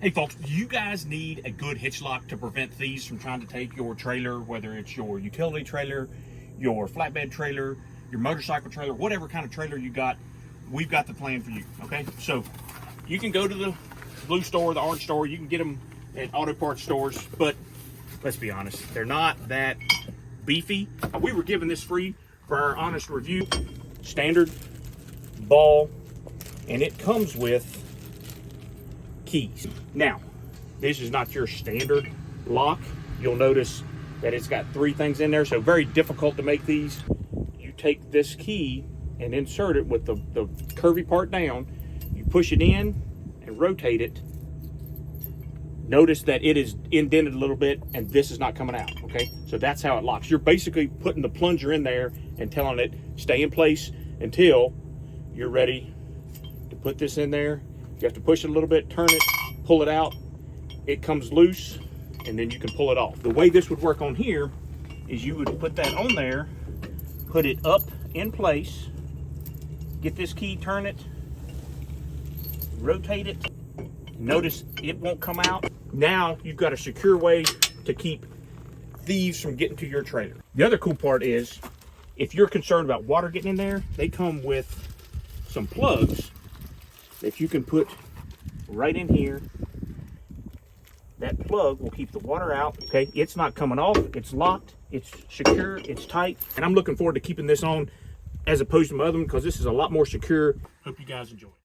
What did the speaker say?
Hey folks, you guys need a good hitch lock to prevent thieves from trying to take your trailer, whether it's your utility trailer, your flatbed trailer, your motorcycle trailer, whatever kind of trailer you got, we've got the plan for you, okay? So you can go to the blue store, the orange store, you can get them at auto parts stores, but let's be honest, they're not that beefy. We were given this free for our honest review. Standard ball, and it comes with keys. Now, this is not your standard lock. You'll notice that it's got 3 things in there, so very difficult to make these. You take this key and insert it with the curvy part down. You push it in and rotate it. Notice that it is indented a little bit and this is not coming out, okay? So that's how it locks. You're basically putting the plunger in there and telling it stay in place until you're ready to put this in there. You have to push it a little bit, turn it, pull it out. It comes loose, and then you can pull it off. The way this would work on here is you would put that on there, put it up in place, get this key, turn it, rotate it. Notice it won't come out. Now you've got a secure way to keep thieves from getting to your trailer. The other cool part is, if you're concerned about water getting in there, they come with some plugs that you can put right in here. That plug will keep the water out, okay? It's not coming off, it's locked, it's secure, it's tight. And I'm looking forward to keeping this on as opposed to my other one because this is a lot more secure. Hope you guys enjoy it.